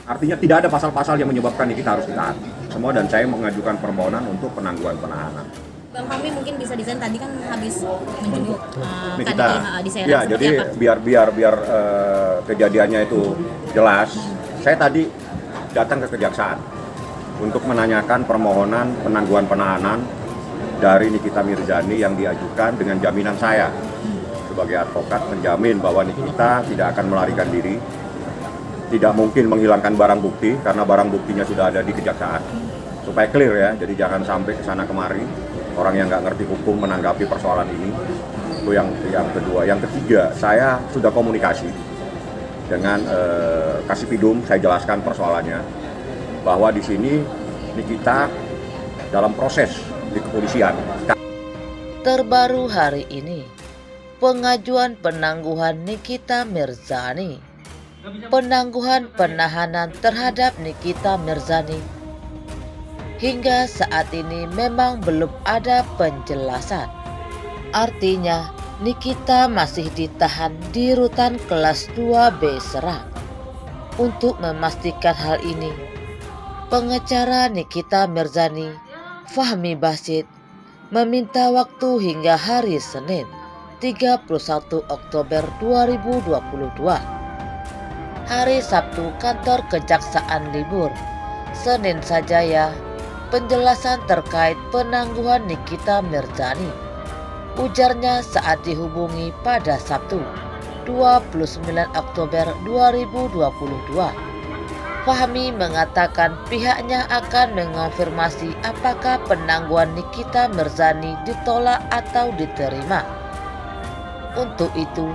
Artinya tidak ada pasal-pasal yang menyebabkan Nikita harus ditahan. Semua, dan saya mengajukan permohonan untuk penangguhan penahanan. Bang Fahmi mungkin bisa desain tadi kan habis menjenguk Nikita. di Serang. Ya, jadi biar kejadiannya itu jelas. Saya tadi datang ke kejaksaan untuk menanyakan permohonan penangguhan penahanan dari Nikita Mirzani yang diajukan dengan jaminan saya sebagai advokat menjamin bahwa Nikita tidak akan melarikan diri, tidak mungkin menghilangkan barang bukti karena barang buktinya sudah ada di kejaksaan. Supaya clear ya, jadi jangan sampai kesana kemari orang yang nggak ngerti hukum menanggapi persoalan ini. Itu yang kedua. Yang ketiga, saya sudah komunikasi dengan Kasipidum, saya jelaskan persoalannya bahwa di sini Nikita dalam proses di kepolisian. Terbaru hari ini, pengajuan penangguhan Nikita Mirzani. Penangguhan penahanan terhadap Nikita Mirzani hingga saat ini memang belum ada penjelasan. Artinya, Nikita masih ditahan di rutan kelas 2B Serang. Untuk memastikan hal ini, pengacara Nikita Mirzani, Fahmi Basit, meminta waktu hingga hari Senin 31 Oktober 2022. Hari Sabtu kantor kejaksaan libur. Senin saja ya, penjelasan terkait penangguhan Nikita Mirzani. Ujarnya saat dihubungi pada Sabtu 29 Oktober 2022. Fahmi mengatakan pihaknya akan mengonfirmasi apakah penangguhan Nikita Mirzani ditolak atau diterima. Untuk itu,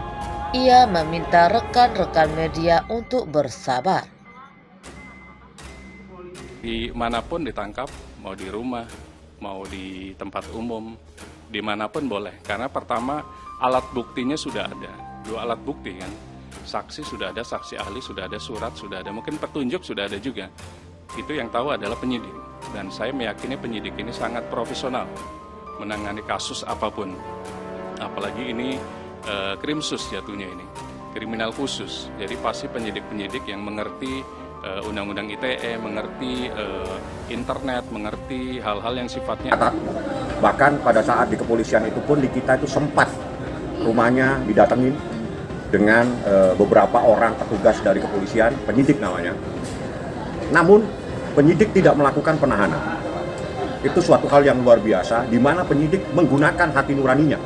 ia meminta rekan-rekan media untuk bersabar. Dimanapun ditangkap, mau di rumah, mau di tempat umum, dimanapun boleh. Karena pertama, alat buktinya sudah ada. 2 alat bukti kan. Saksi sudah ada, saksi ahli sudah ada, surat sudah ada, mungkin petunjuk sudah ada juga. Itu yang tahu adalah penyidik. Dan saya meyakini penyidik ini sangat profesional menangani kasus apapun. Apalagi ini krimsus jatuhnya ini, kriminal khusus. Jadi pasti penyidik-penyidik yang mengerti undang-undang ITE, mengerti internet, mengerti hal-hal yang sifatnya. Bahkan pada saat di kepolisian itu pun Nikita itu sempat rumahnya didatengin dengan beberapa orang petugas dari kepolisian, penyidik namanya. Namun penyidik tidak melakukan penahanan. Itu suatu hal yang luar biasa, di mana penyidik menggunakan hati nuraninya.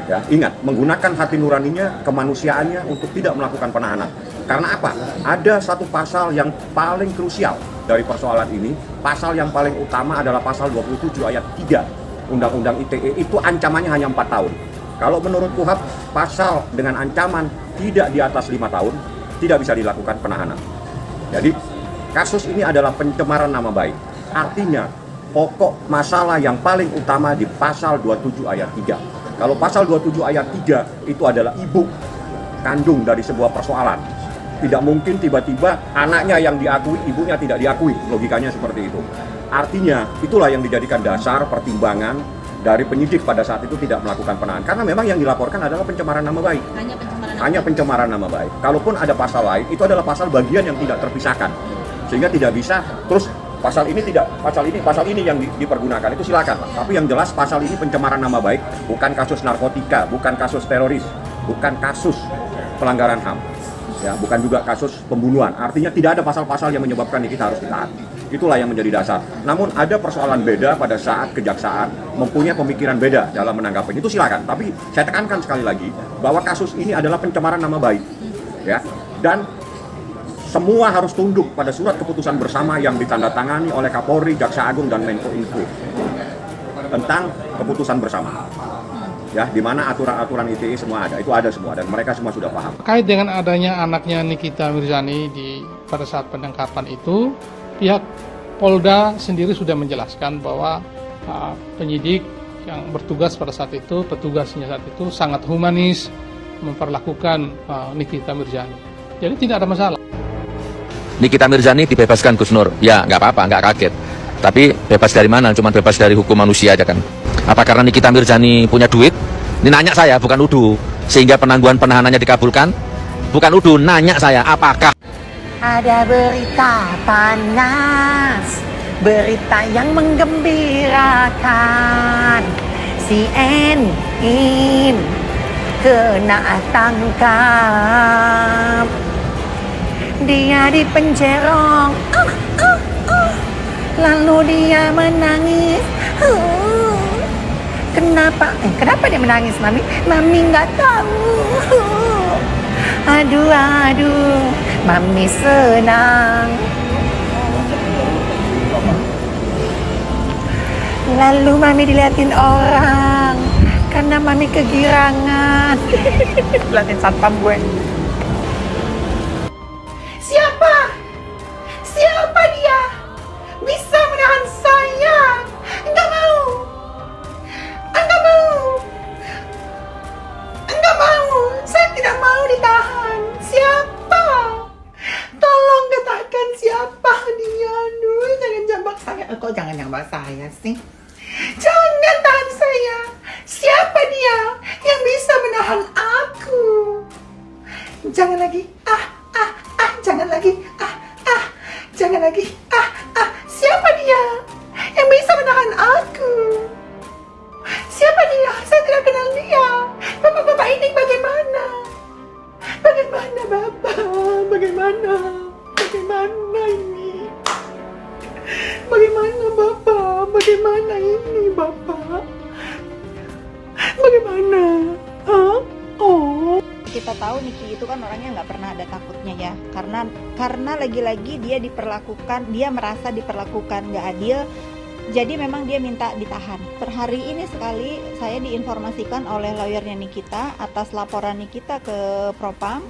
Ya, ingat, menggunakan hati nuraninya, kemanusiaannya untuk tidak melakukan penahanan. Karena apa? Ada satu pasal yang paling krusial dari persoalan ini. Pasal yang paling utama adalah pasal 27 ayat 3 Undang-Undang ITE. Itu ancamannya hanya 4 tahun. Kalau menurut KUHP, pasal dengan ancaman tidak di atas 5 tahun tidak bisa dilakukan penahanan. Jadi kasus ini adalah pencemaran nama baik. Artinya pokok masalah yang paling utama di pasal 27 ayat 3. Kalau pasal 27 ayat 3 itu adalah ibu kandung dari sebuah persoalan. Tidak mungkin tiba-tiba anaknya yang diakui, ibunya tidak diakui. Logikanya seperti itu. Artinya itulah yang dijadikan dasar pertimbangan dari penyidik pada saat itu tidak melakukan penahanan. Karena memang yang dilaporkan adalah pencemaran nama baik. Hanya pencemaran nama baik. Kalaupun ada pasal lain, itu adalah pasal bagian yang tidak terpisahkan. Sehingga tidak bisa terus pasal ini yang dipergunakan, itu silakan. Tapi yang jelas pasal ini pencemaran nama baik, bukan kasus narkotika, bukan kasus teroris, bukan kasus pelanggaran HAM, ya, bukan juga kasus pembunuhan. Artinya tidak ada pasal-pasal yang menyebabkan Nikita harus ditahan. Itulah yang menjadi dasar. Namun ada persoalan beda pada saat kejaksaan mempunyai pemikiran beda dalam menanggapi itu, silakan. Tapi saya tekankan sekali lagi bahwa kasus ini adalah pencemaran nama baik, ya, dan semua harus tunduk pada surat keputusan bersama yang ditandatangani oleh Kapolri, Jaksa Agung, dan Menko Info tentang keputusan bersama. Ya, di mana aturan-aturan ITE semua ada, itu ada semua, dan mereka semua sudah paham. Terkait dengan adanya anaknya Nikita Mirzani pada saat penangkapan itu, pihak Polda sendiri sudah menjelaskan bahwa penyidik yang bertugas pada saat itu, petugasnya saat itu sangat humanis memperlakukan Nikita Mirzani. Jadi tidak ada masalah. Nikita Mirzani dibebaskan Gus Nur, ya nggak apa-apa, nggak kaget. Tapi bebas dari mana? Cuma bebas dari hukum manusia aja kan. Apa karena Nikita Mirzani punya duit? Ini nanya saya, bukan uduh. Sehingga penangguhan penahanannya dikabulkan? Bukan uduh, nanya saya, apakah Ada berita panas, berita yang menggembirakan. CNN kena tangkap. Dia dipenjara, lalu dia menangis. Kenapa dia menangis, Mami? Mami nggak tahu. Aduh, Mami senang. Lalu Mami diliatin orang karena Mami kegirangan. Diliatin satpam gue. Siapa dia? Bisa menahan saya? Enggak mau. Saya tidak mau ditahan. Siapa? Tolong katakan siapa dia. Aduh, jangan jambak saya. Kok jangan jambak saya sih? Jangan tahan saya. Siapa dia yang bisa menahan aku? Jangan lagi. Jangan lagi. Jangan lagi. Siapa dia yang bisa menahan aku? Siapa dia? Saya tidak kenal dia. Bapak ini bagaimana? Bagaimana Bapak? Bagaimana ini? Bagaimana Bapak? Bagaimana ini Bapak? Bagaimana? Kita tahu Niki itu kan orangnya nggak pernah ada takutnya ya, karena lagi-lagi dia merasa diperlakukan nggak adil, jadi memang dia minta ditahan. Per hari ini sekali saya diinformasikan oleh lawyernya Nikita atas laporan Nikita ke Propam.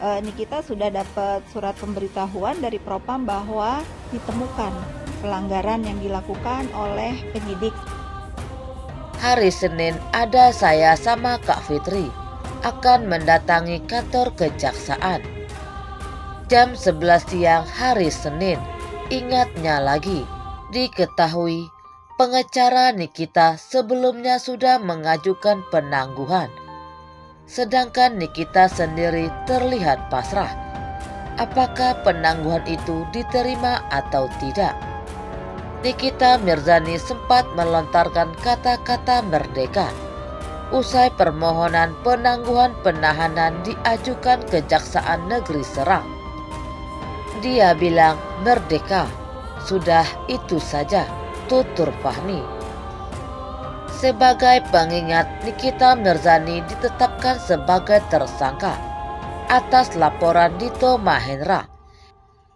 Nikita sudah dapat surat pemberitahuan dari Propam bahwa ditemukan pelanggaran yang dilakukan oleh penyidik. Hari Senin ada saya sama Kak Fitri akan mendatangi kantor kejaksaan. Jam 11 siang hari Senin, ingatnya lagi, diketahui pengacara Nikita sebelumnya sudah mengajukan penangguhan. Sedangkan Nikita sendiri terlihat pasrah. Apakah penangguhan itu diterima atau tidak? Nikita Mirzani sempat melontarkan kata-kata merdeka usai permohonan penangguhan penahanan diajukan Kejaksaan Negeri Serang. Dia bilang merdeka, sudah itu saja, tutur Fahmi. Sebagai pengingat, Nikita Mirzani ditetapkan sebagai tersangka atas laporan Dito Mahendra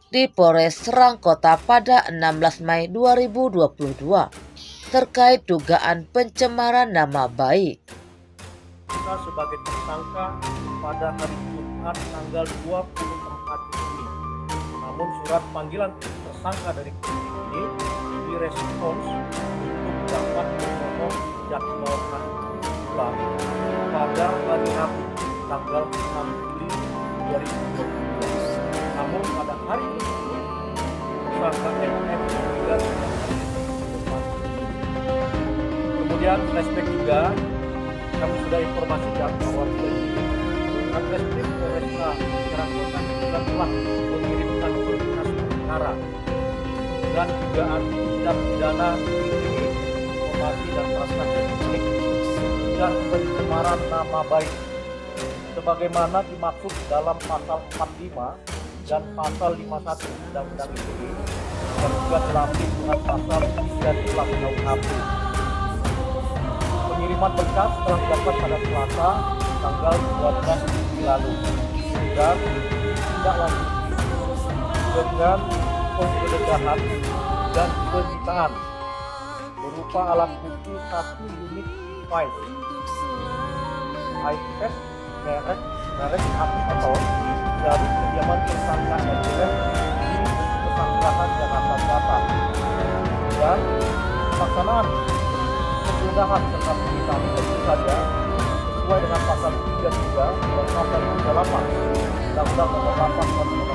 di Polres Serang Kota pada 16 Mei 2022 terkait dugaan pencemaran nama baik. Kita sebagai tersangka pada hari Jumat tanggal 24 Juni. Namun surat panggilan tersangka dari ini direspons untuk dapat memohon dijadwalkan ulang pada hari Rabu tanggal 6 Juli 2022. Namun pada hari tersebut tersangka MM juga kemudian flashback juga. Kami sudah informasikan bahwa Satreskrim Polresta Serang Kota juga telah mengirimkan berkas perkara dan dugaan tindak pidana informasi dan transaksi publik dan pencemaran nama baik sebagaimana dimaksud dalam pasal 45 dan pasal 51 Undang-Undang ITE dan juga dilapis dengan pasal 3 KUHP. Pengiriman berkas telah dilakukan pada Selasa tanggal 12 Juli lalu dan ditindaklanjuti dengan penggeledahan dan penyitaan berupa alat bukti 1 unit file iPad merek aplikator dari kediaman tersangka SDM di Pesanggerahan Jakarta Selatan dan pelaksanaan penggeledahan serta penyitaan tentu saja sesuai dengan pasal 33 dan pasal 38 Undang-Undang Nomor 8 Tahun